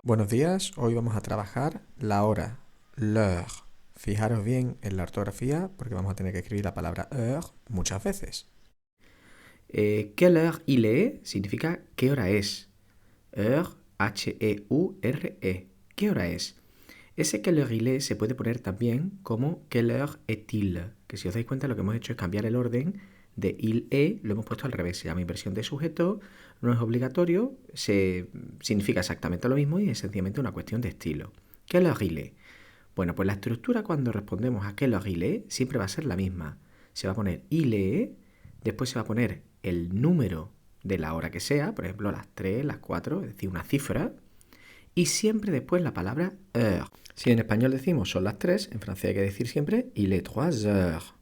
Buenos días, hoy vamos a trabajar la hora, l'heure. Fijaros bien en la ortografía porque vamos a tener que escribir la palabra heure muchas veces. Quelle heure il est significa qué hora es. Heure, H-E-U-R-E. ¿Qué hora es? Ese quelle heure il est se puede poner también como quelle heure est-il, que si os dais cuenta lo que hemos hecho es cambiar el orden de il est, lo hemos puesto al revés. Se llama inversión de sujeto, no es obligatorio, significa exactamente lo mismo y es sencillamente una cuestión de estilo. Quelle heure il est. Bueno, pues la estructura cuando respondemos a quelle heure il est siempre va a ser la misma. Se va a poner il est, después se va a poner el número de la hora que sea, por ejemplo las 3, las 4, es decir, una cifra, y siempre después la palabra heure. Si en español decimos son las 3, en francés hay que decir siempre il est 3 heures.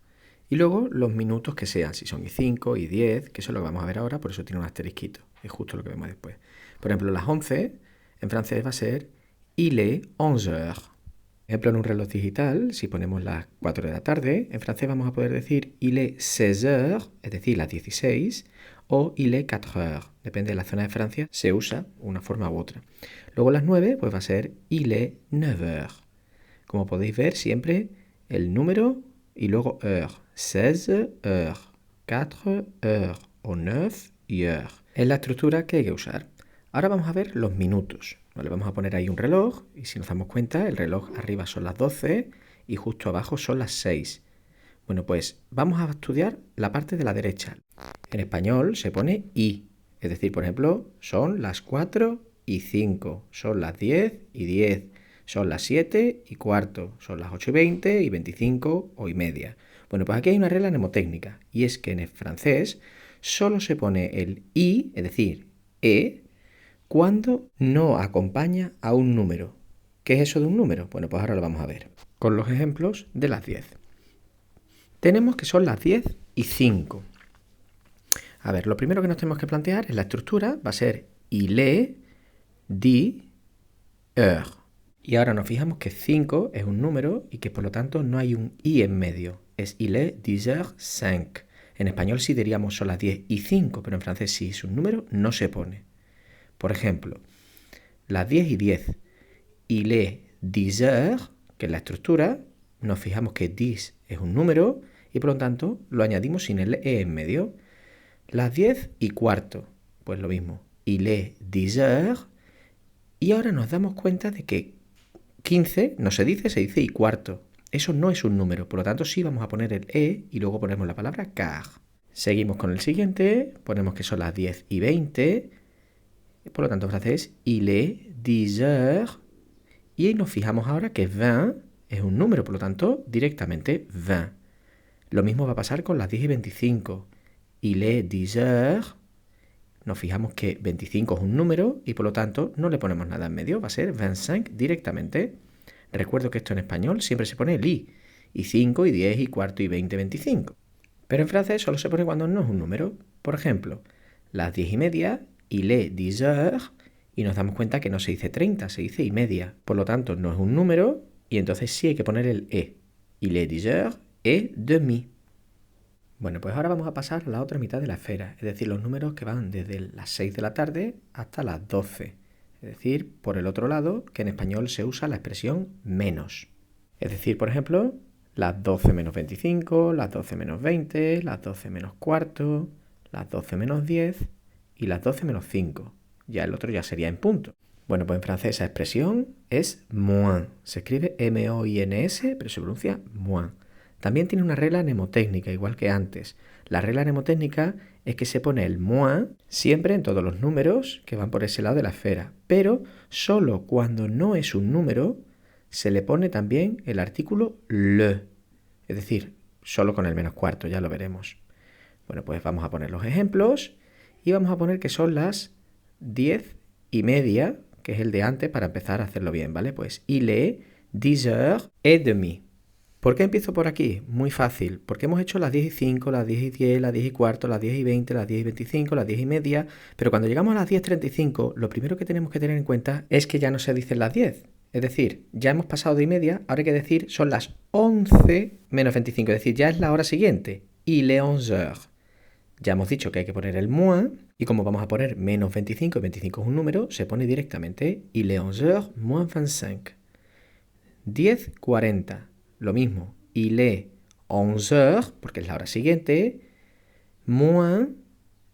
Y luego los minutos que sean, si son y 5 y 10, que eso es lo que vamos a ver ahora, por eso tiene un asterisquito, es justo lo que vemos después. Por ejemplo, las 11, en francés va a ser il est 11 heures. Por ejemplo, en un reloj digital, si ponemos las 4 de la tarde, en francés vamos a poder decir il est 16 heures, es decir, las 16, o il est 4 heures. Depende de la zona de Francia, se usa una forma u otra. Luego las 9, pues va a ser il est 9 heures. Como podéis ver, siempre el número y luego heure. 16 heures, 4 heures o 9 heures. Es la estructura que hay que usar. Ahora vamos a ver los minutos. Le vamos a poner ahí un reloj y si nos damos cuenta, el reloj arriba son las 12 y justo abajo son las 6. Bueno, pues vamos a estudiar la parte de la derecha. En español se pone y, es decir, por ejemplo, son las 4 y 5, son las 10 y 10, son las 7 y cuarto, son las 8 y 20 y 25 o y media. Bueno, pues aquí hay una regla mnemotécnica y es que en el francés solo se pone el i, es decir, cuando no acompaña a un número. ¿Qué es eso de un número? Bueno, pues ahora lo vamos a ver con los ejemplos de las 10. Tenemos que son las 10 y 5. A ver, lo primero que nos tenemos que plantear en la estructura va a ser il est 10 heures. Y ahora nos fijamos que 5 es un número y que por lo tanto no hay un i en medio. Es il est 10 heures 5. En español sí diríamos son las 10 y 5, pero en francés si es un número no se pone. Por ejemplo, las 10 y 10, il est 10 heures, que es la estructura, nos fijamos que 10 es un número y por lo tanto lo añadimos sin el e en medio. Las 10 y cuarto, pues lo mismo, il est 10 heures. Y ahora nos damos cuenta de que 15 no se dice y cuarto. Eso no es un número, por lo tanto sí vamos a poner el e y luego ponemos la palabra quart. Seguimos con el siguiente, ponemos que son las 10 y 20. Por lo tanto, en francés, il est 10 heures. Y nos fijamos ahora que 20 es un número, por lo tanto, directamente 20. Lo mismo va a pasar con las 10 y 25. Il est 10 heures. Nos fijamos que 25 es un número y por lo tanto no le ponemos nada en medio. Va a ser 25 directamente. Recuerdo que esto en español siempre se pone el i. Y 5 y 10 y cuarto y 20 y 25. Pero en francés solo se pone cuando no es un número. Por ejemplo, las 10 y media, il est 10 heures, y nos damos cuenta que no se dice 30, se dice y media. Por lo tanto, no es un número y entonces sí hay que poner el e. Il est 10 heures et demi. Bueno, pues ahora vamos a pasar a la otra mitad de la esfera, es decir, los números que van desde las 6 de la tarde hasta las 12. Es decir, por el otro lado, que en español se usa la expresión menos. Es decir, por ejemplo, las 12 menos 25, las 12 menos 20, las 12 menos cuarto, las 12 menos 10 y las 12 menos 5. Ya el otro ya sería en punto. Bueno, pues en francés esa expresión es moins. Se escribe M-O-I-N-S, pero se pronuncia moins. También tiene una regla mnemotécnica, igual que antes. La regla mnemotécnica es que se pone el moins siempre en todos los números que van por ese lado de la esfera, pero solo cuando no es un número se le pone también el artículo le, es decir, solo con el menos cuarto, ya lo veremos. Bueno, pues vamos a poner los ejemplos y vamos a poner que son las 10 y media, que es el de antes para empezar a hacerlo bien, ¿vale? Pues il est 10 heures et demi. ¿Por qué empiezo por aquí? Muy fácil, porque hemos hecho las 10 y 5, las 10 y 10, las 10 y cuarto, las 10 y 20, las 10 y 25, las 10 y media, pero cuando llegamos a las 10:35, lo primero que tenemos que tener en cuenta es que ya no se dicen las 10. Es decir, ya hemos pasado de y media, ahora hay que decir son las 11 menos 25, es decir, ya es la hora siguiente. Il est 11 heures. Ya hemos dicho que hay que poner el moins, y como vamos a poner menos 25 y 25 es un número, se pone directamente il est 11h moins 25. 10:40, lo mismo, il est 11h, porque es la hora siguiente, moins,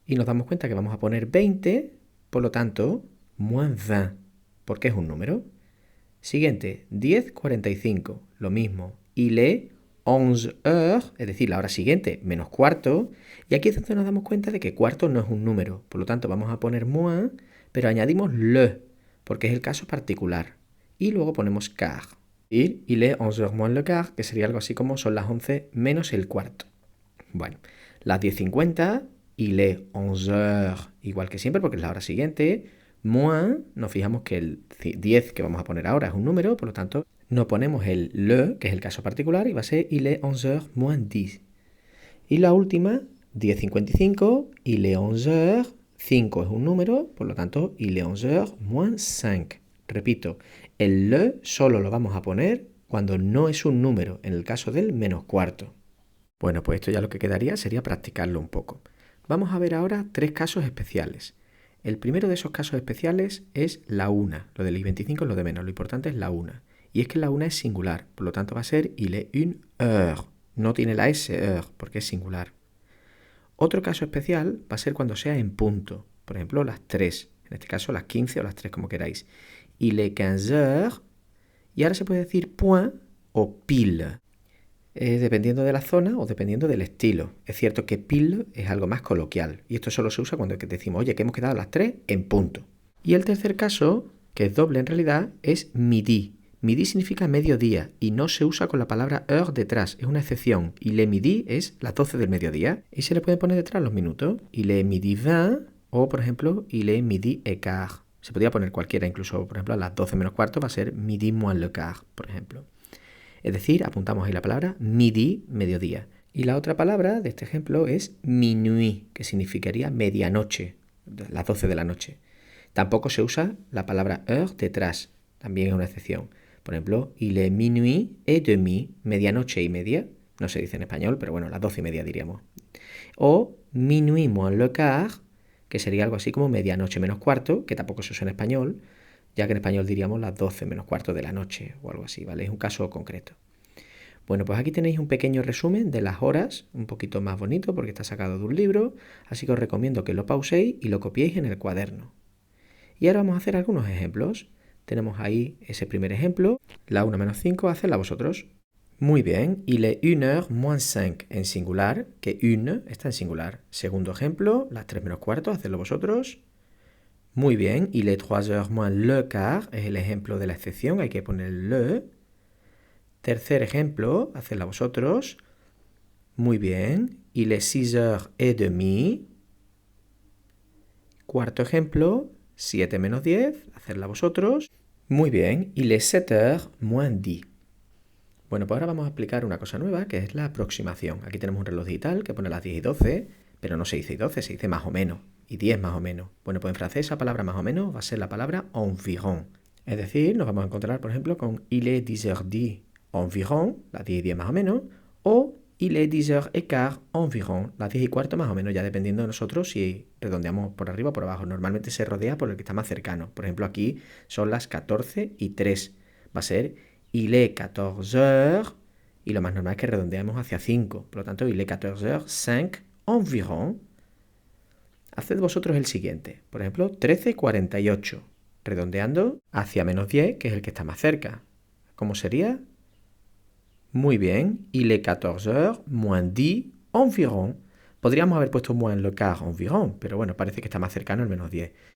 y nos damos cuenta que vamos a poner 20, por lo tanto, moins 20, porque es un número. Siguiente, 10:45, lo mismo, il est 11h, es decir, la hora siguiente, menos cuarto, y aquí es donde nos damos cuenta de que cuarto no es un número, por lo tanto vamos a poner moins, pero añadimos le, porque es el caso particular, y luego ponemos quart. Y il est 11h moins le quart, que sería algo así como son las 11 menos el cuarto. Bueno, las 10:50, il est 11h, igual que siempre, porque es la hora siguiente, moins, nos fijamos que el 10 que vamos a poner ahora es un número, por lo tanto, no ponemos el le, que es el caso particular, y va a ser il est 11h moins 10. Y la última, 10:55, il est 11h, 5 es un número, por lo tanto, il est 11h moins 5. Repito, el le solo lo vamos a poner cuando no es un número, en el caso del menos cuarto. Bueno, pues esto ya lo que quedaría sería practicarlo un poco. Vamos a ver ahora 3 casos especiales. El primero de esos casos especiales es la una. Lo del I-25 es lo de menos, lo importante es la una. Y es que la una es singular, por lo tanto va a ser il est une heure. No tiene la S, heure, porque es singular. Otro caso especial va a ser cuando sea en punto. Por ejemplo, las 3. En este caso, las 15 o las 3, como queráis. Il est 15 heures. Y ahora se puede decir point o pile. Dependiendo de la zona o dependiendo del estilo. Es cierto que pile es algo más coloquial. Y esto solo se usa cuando decimos, oye, que hemos quedado a las 3 en punto. Y el tercer caso, que es doble en realidad, es midi. Midi significa mediodía y no se usa con la palabra heure detrás, es una excepción. Il est midi es las 12 del mediodía y se le puede poner detrás los minutos. Il est midi 20 o, por ejemplo, il est midi et quart. Se podría poner cualquiera, incluso, por ejemplo, a las 12 menos cuarto va a ser midi moins le quart, por ejemplo. Es decir, apuntamos ahí la palabra midi, mediodía. Y la otra palabra de este ejemplo es minuit, que significaría medianoche, las 12 de la noche. Tampoco se usa la palabra heure detrás, también es una excepción. Por ejemplo, il est minuit et demi, medianoche y media. No se dice en español, pero bueno, las 12:30 diríamos. O minuit moins le quart, que sería algo así como medianoche menos cuarto, que tampoco se usa en español, ya que en español diríamos las 12 menos cuarto de la noche o algo así, ¿vale? Es un caso concreto. Bueno, pues aquí tenéis un pequeño resumen de las horas, un poquito más bonito porque está sacado de un libro, así que os recomiendo que lo pauséis y lo copiéis en el cuaderno. Y ahora vamos a hacer algunos ejemplos. Tenemos ahí ese primer ejemplo, la 1 menos 5, hacedla vosotros. Muy bien, il est 1h moins 5 en singular, que une está en singular. Segundo ejemplo, las 3 menos cuarto, hacedlo vosotros. Muy bien, il est 3h moins le quart, es el ejemplo de la excepción, hay que poner le. Tercer ejemplo, hacedla vosotros. Muy bien, il est 6h30. Cuarto ejemplo, 7 menos 10, hacedla vosotros. Muy bien, il est 7h moins 10. Bueno, pues ahora vamos a explicar una cosa nueva, que es la aproximación. Aquí tenemos un reloj digital que pone las 10 y 12, pero no se dice y 12, se dice más o menos, y 10 más o menos. Bueno, pues en francés esa palabra más o menos va a ser la palabra environ. Es decir, nos vamos a encontrar, por ejemplo, con il est 10h10 environ, las 10 y 10 más o menos, o il est 10h15 environ, las 10 y cuarto más o menos, ya dependiendo de nosotros si redondeamos por arriba o por abajo. Normalmente se rodea por el que está más cercano. Por ejemplo, aquí son las 14 y 3. Va a ser il est 14h, y lo más normal es que redondeamos hacia 5. Por lo tanto, il est 14h5 environ. Haced vosotros el siguiente. Por ejemplo, 13:48, redondeando hacia menos 10, que es el que está más cerca. ¿Cómo sería? Muy bien, il est 14h moins 10 environ. Podríamos haber puesto moins le quart environ, pero bueno, parece que está más cercano el menos 10.